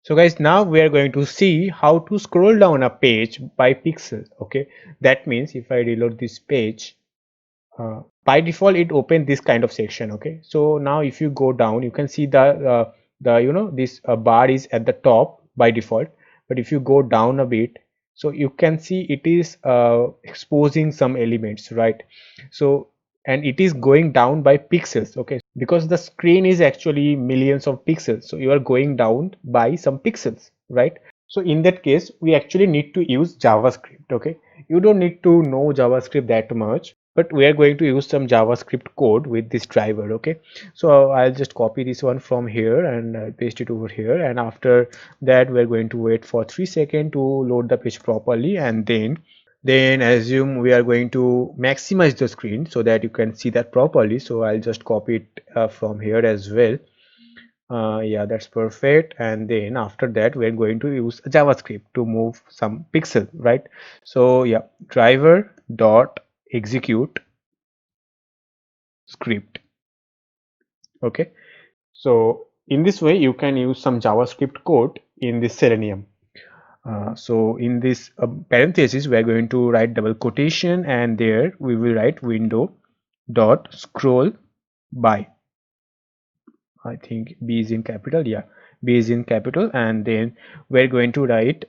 So guys, now we are going to see how to scroll down a page by pixel. Okay, that means if I reload this page, by default it opens this kind of section. Okay, so now if you go down, you can see the this bar is at the top by default, but if you go down a bit, so you can see it is exposing some elements, right? So, and it is going down by pixels. Okay, because the screen is actually millions of pixels, so you are going down by some pixels, right? So in that case, we actually need to use JavaScript. Okay, you don't need to know JavaScript that much, but we are going to use some JavaScript code with this driver. Okay, so I'll just copy this one from here and paste it over here, and after that we're going to wait for 3 seconds to load the page properly, and then assume we are going to maximize the screen so that you can see that properly. So I'll just copy it from here as well. Yeah, that's perfect. And then after that we're going to use JavaScript to move some pixel, right? So yeah, driver dot execute script. Okay, so in this way you can use some JavaScript code in this Selenium. So in this parenthesis we are going to write double quotation, and there we will write window dot scroll by, I think B is in capital. Yeah, B is in capital, and then we're going to write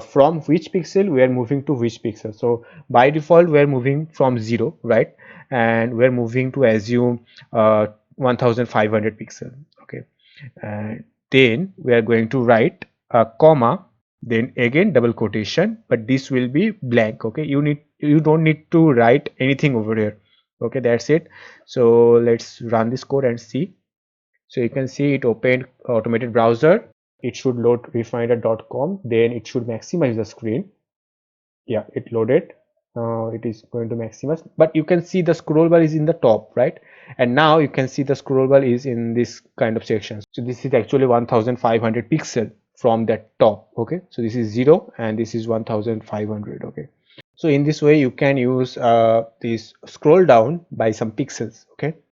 from which pixel we are moving to which pixel. So by default we're moving from 0, right? And we're moving to assume 1500 pixel. Okay, and then we are going to write a comma, then again double quotation, but this will be blank. Okay, you don't need to write anything over here. Okay, that's it. So let's run this code and see. So you can see it opened automated browser. It should load refinder.com. Then it should maximize the screen. Yeah, it loaded. It is going to maximize, but you can see the scroll bar is in the top, right? And now you can see the scroll bar is in this kind of section. So this is actually 1500 pixel from that top. Okay, so this is 0 and this is 1500. Okay, so in this way you can use this scroll down by some pixels. Okay.